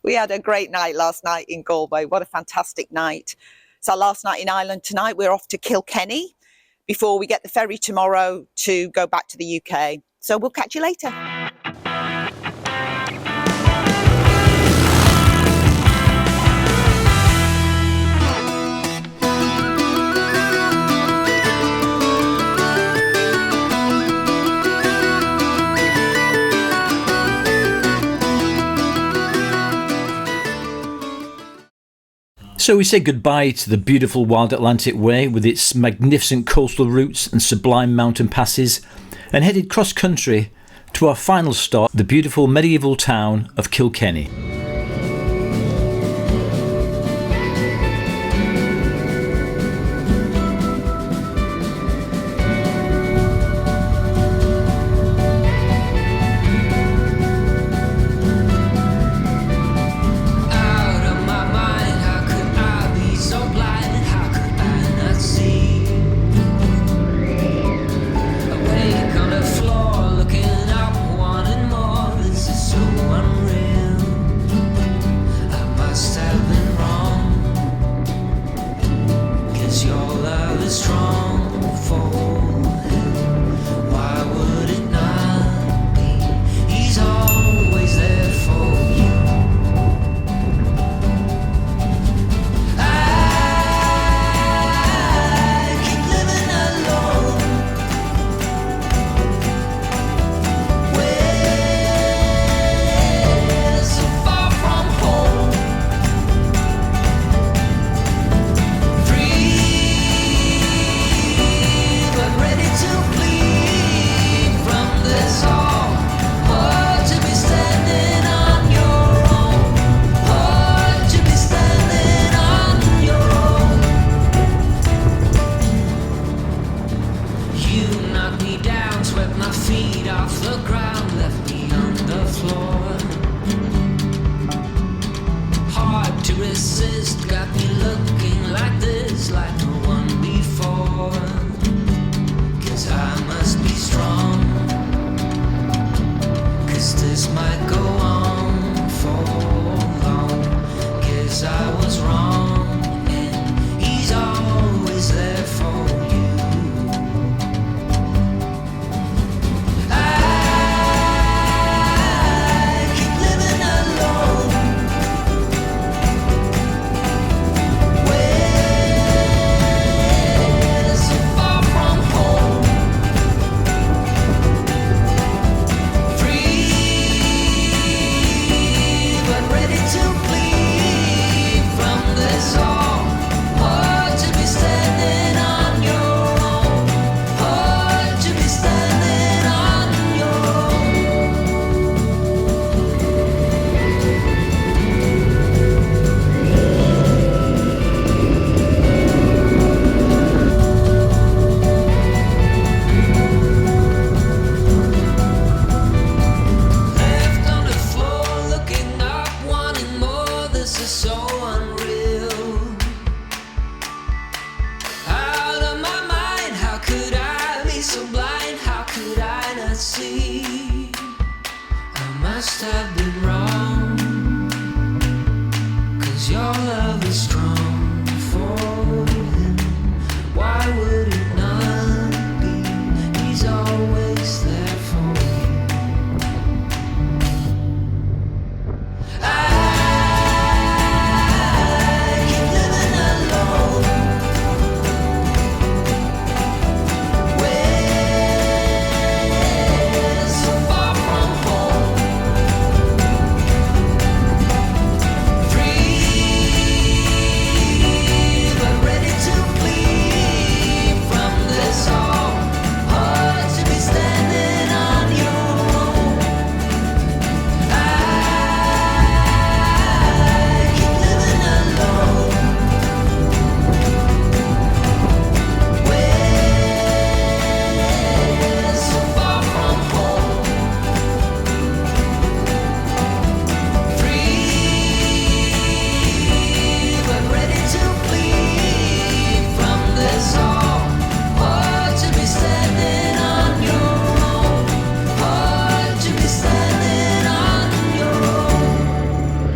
We had a great night last night in Galway. What a fantastic night. It's our last night in Ireland tonight. We're off to Kilkenny before we get the ferry tomorrow to go back to the UK. So we'll catch you later. So we say goodbye to the beautiful Wild Atlantic Way with its magnificent coastal routes and sublime mountain passes, and headed cross-country to our final stop, the beautiful medieval town of Kilkenny.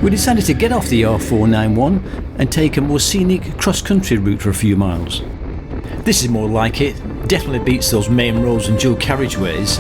We decided to get off the R491 and take a more scenic cross-country route for a few miles. This is more like it, definitely beats those main roads and dual carriageways.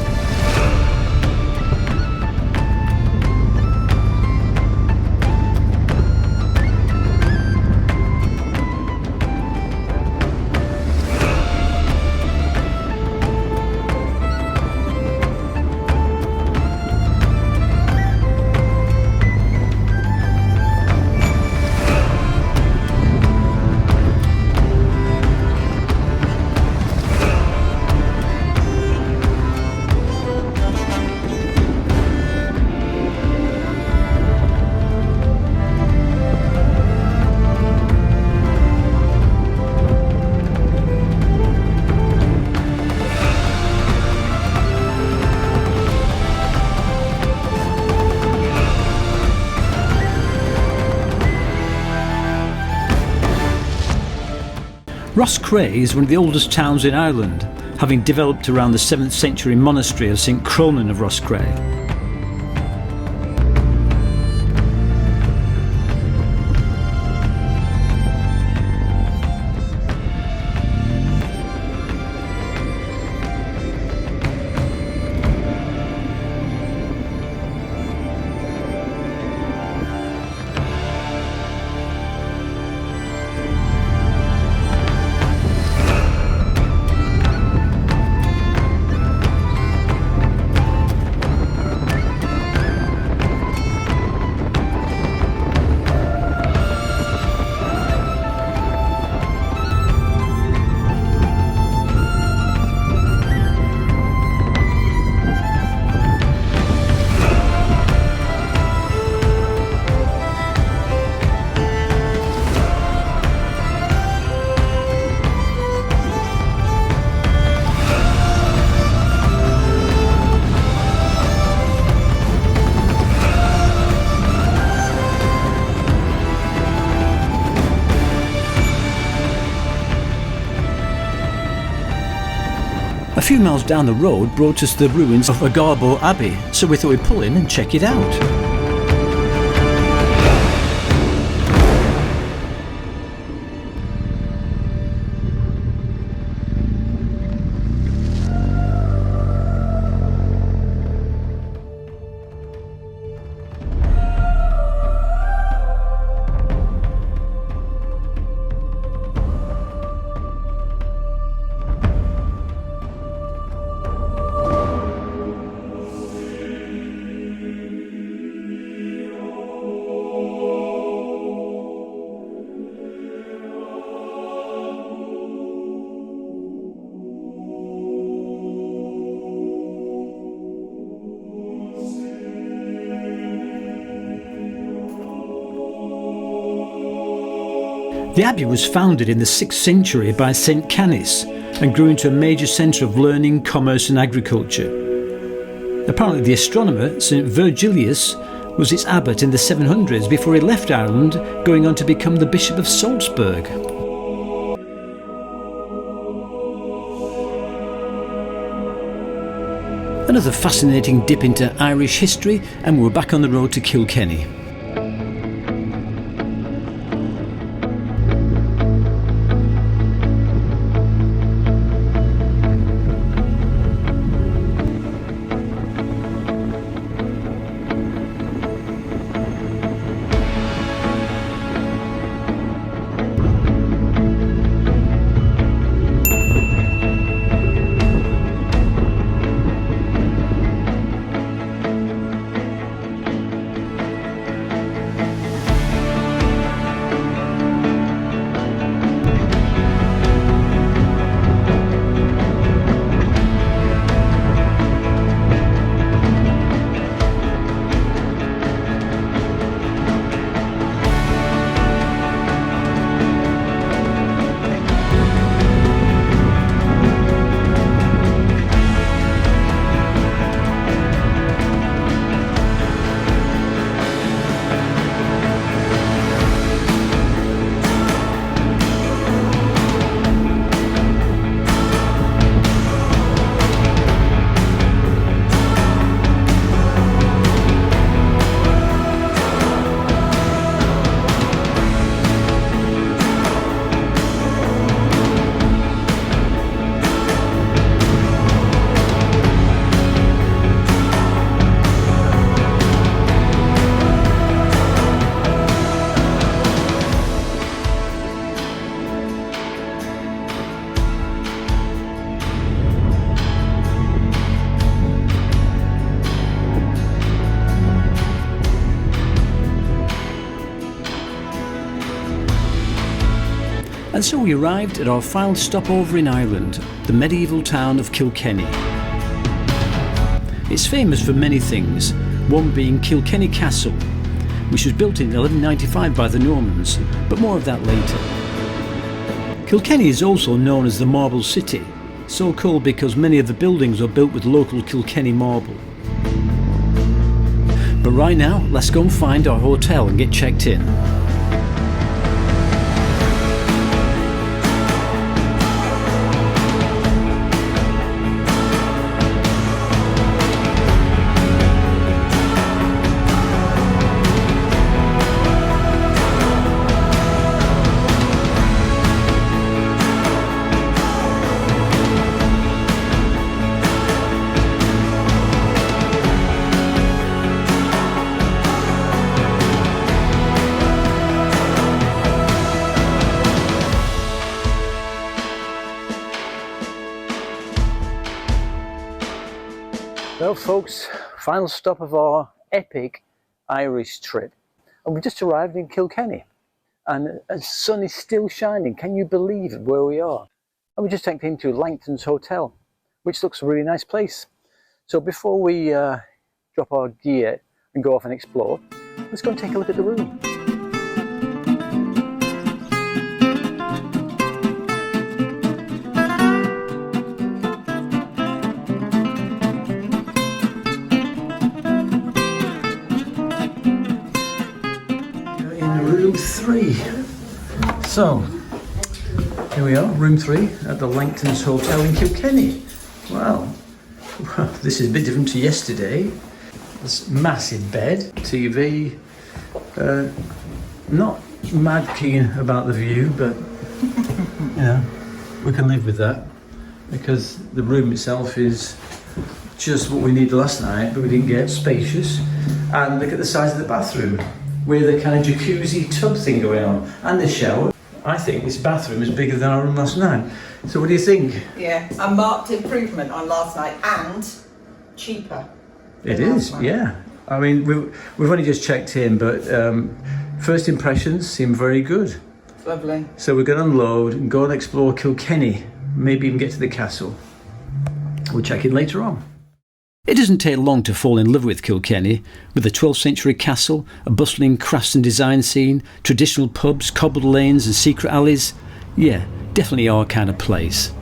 Roscrea is one of the oldest towns in Ireland, having developed around the 7th century monastery of St Cronan of Roscrea. A few miles down the road brought us to the ruins of Aghaboe Abbey, so we thought we'd pull in and check it out. The abbey was founded in the 6th century by St Canis and grew into a major centre of learning, commerce and agriculture. Apparently the astronomer St Virgilius was its abbot in the 700s before he left Ireland, going on to become the Bishop of Salzburg. Another fascinating dip into Irish history, and we're back on the road to Kilkenny. And so we arrived at our final stopover in Ireland, the medieval town of Kilkenny. It's famous for many things, one being Kilkenny Castle, which was built in 1195 by the Normans, but more of that later. Kilkenny is also known as the Marble City, so called because many of the buildings are built with local Kilkenny marble. But right now, let's go and find our hotel and get checked in. Well folks, final stop of our epic Irish trip, and we've just arrived in Kilkenny and the sun is still shining. Can you believe where we are? And we just checked into Langton's hotel, which looks a really nice place. So before we drop our gear and go off and explore, let's go and take a look at the room. Room 3. So, here we are, room 3 at the Langton's Hotel in Kilkenny. Wow, this is a bit different to yesterday. This massive bed, TV. Not mad keen about the view, but you know, we can live with that because the room itself is just what we needed last night, but we didn't get spacious. And look at the size of the bathroom, with a kind of jacuzzi tub thing going on, and the shower. I think this bathroom is bigger than our room last night. So what do you think? Yeah, a marked improvement on last night and cheaper. It is, yeah. I mean, we've only just checked in, but first impressions seem very good. Lovely. So we're going to unload and go and explore Kilkenny, maybe even get to the castle. We'll check in later on. It doesn't take long to fall in love with Kilkenny, with a 12th century castle, a bustling crafts and design scene, traditional pubs, cobbled lanes and secret alleys. Yeah, definitely our kind of place.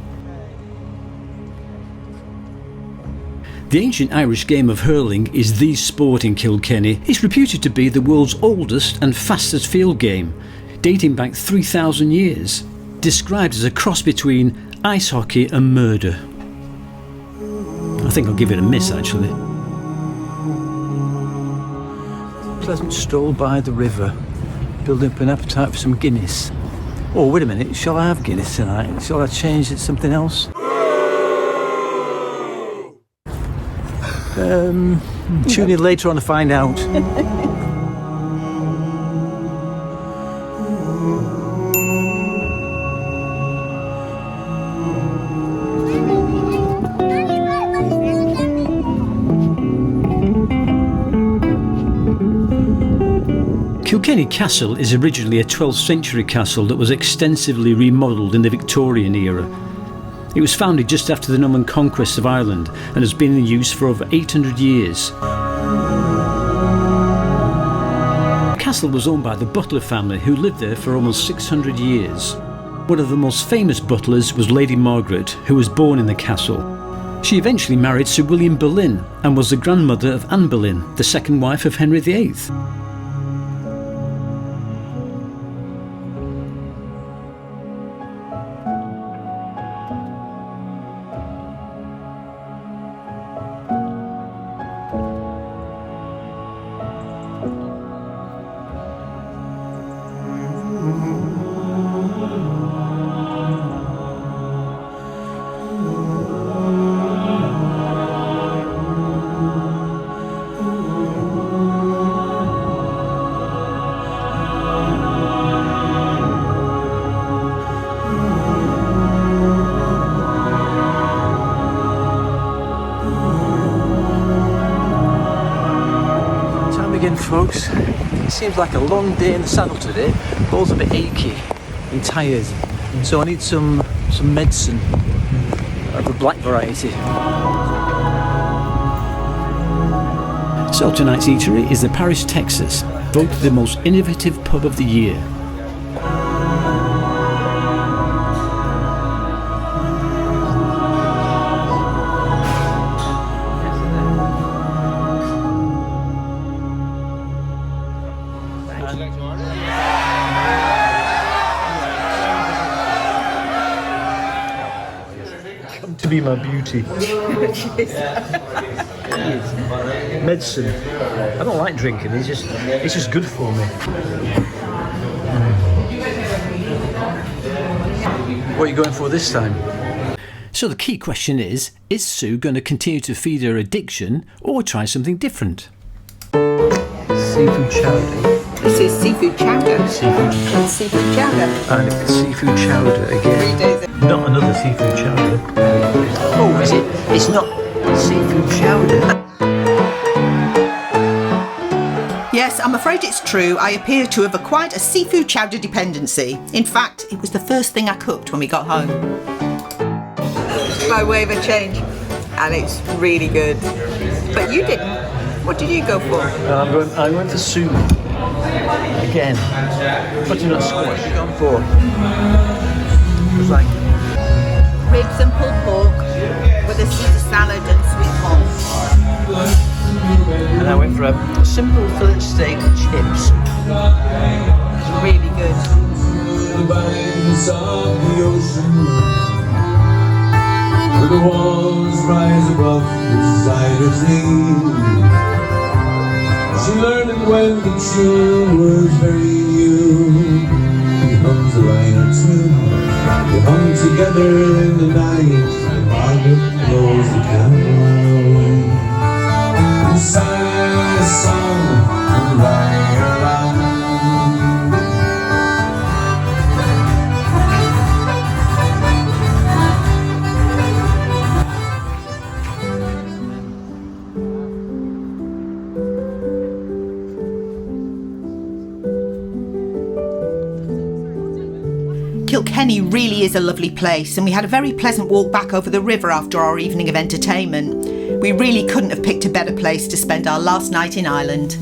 The ancient Irish game of hurling is the sport in Kilkenny. It's reputed to be the world's oldest and fastest field game, dating back 3,000 years, described as a cross between ice hockey and murder. I think I'll give it a miss, actually. Pleasant stroll by the river, building up an appetite for some Guinness. Oh, wait a minute, shall I have Guinness tonight? Shall I change it to something else? Tune in later on to find out. Kilkenny Castle is originally a 12th century castle that was extensively remodelled in the Victorian era. It was founded just after the Norman conquest of Ireland and has been in use for over 800 years. The castle was owned by the Butler family, who lived there for almost 600 years. One of the most famous butlers was Lady Margaret, who was born in the castle. She eventually married Sir William Boleyn and was the grandmother of Anne Boleyn, the second wife of Henry VIII. Again, folks, it seems like a long day in the saddle today. Both a bit achy and tired. So I need some medicine of the black variety. So tonight's eatery is the Paris Texas, voted the most innovative pub of the year. Come to be my beauty. Medicine. I don't like drinking. It's just good for me. What are you going for this time? So the key question is Sue going to continue to feed her addiction or try something different? Seafood chowder. This is seafood chowder. Seafood chowder. And it's seafood chowder again. Not another seafood chowder. Oh, is it? It's not seafood chowder. Yes, I'm afraid it's true. I appear to have acquired a seafood chowder dependency. In fact, it was the first thing I cooked when we got home. By way of a change. And it's really good. But you didn't. What did you go for? I'm going for soup. Again. Butternut squash. You're going for? It was like Ribs and pulled pork with a Caesar salad and sweet corn. and I went for a simple fillet steak with chips. Really good. The banks of the ocean, where the walls rise above the side of sea. She learned it when the tune was very new. He hums a line or two. They hung together in the night, and Margaret blows the candle and sang a song and rang around. Kilkenny really is a lovely place, and we had a very pleasant walk back over the river after our evening of entertainment. We really couldn't have picked a better place to spend our last night in Ireland.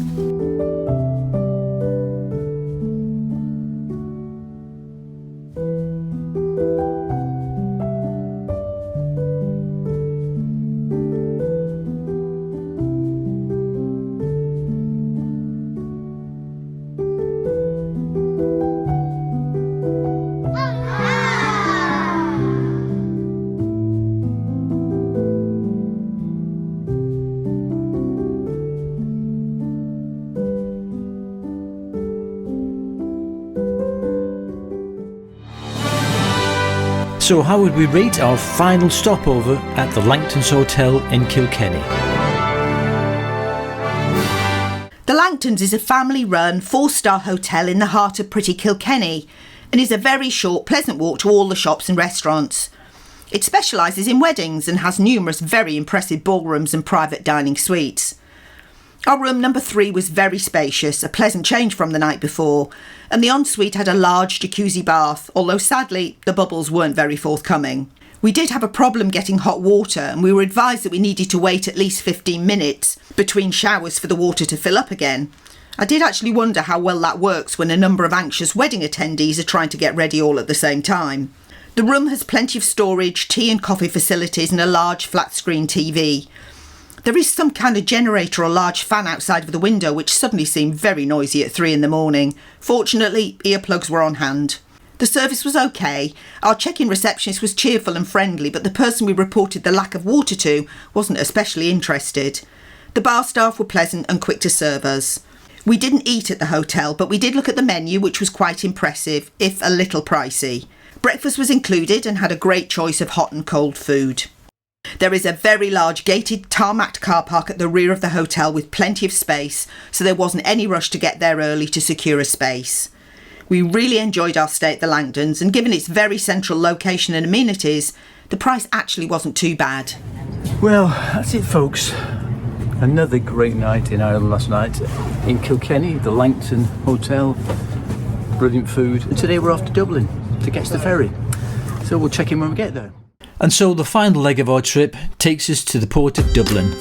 So how would we rate our final stopover at the Langton Hotel in Kilkenny? The Langtons is a family-run 4-star hotel in the heart of pretty Kilkenny and is a very short, pleasant walk to all the shops and restaurants. It specialises in weddings and has numerous very impressive ballrooms and private dining suites. Our room number 3 was very spacious, a pleasant change from the night before, and the ensuite had a large jacuzzi bath, although sadly the bubbles weren't very forthcoming. We did have a problem getting hot water, and we were advised that we needed to wait at least 15 minutes between showers for the water to fill up again. I did actually wonder how well that works when a number of anxious wedding attendees are trying to get ready all at the same time. The room has plenty of storage, tea and coffee facilities and a large flat screen TV. There is some kind of generator or large fan outside of the window which suddenly seemed very noisy at 3 in the morning. Fortunately, earplugs were on hand. The service was okay. Our check-in receptionist was cheerful and friendly, but the person we reported the lack of water to wasn't especially interested. The bar staff were pleasant and quick to serve us. We didn't eat at the hotel, but we did look at the menu, which was quite impressive, if a little pricey. Breakfast was included and had a great choice of hot and cold food. There is a very large gated tarmacked car park at the rear of the hotel with plenty of space, so there wasn't any rush to get there early to secure a space. We really enjoyed our stay at the Langtons, and given its very central location and amenities, the price actually wasn't too bad. Well, that's it folks. Another great night in Ireland last night. In Kilkenny, the Langton Hotel. Brilliant food. And today we're off to Dublin to to catch the ferry. So we'll check in when we get there. And so the final leg of our trip takes us to the port of Dublin.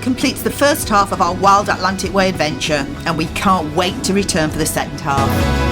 completes the first half of our Wild Atlantic Way adventure, and we can't wait to return for the second half.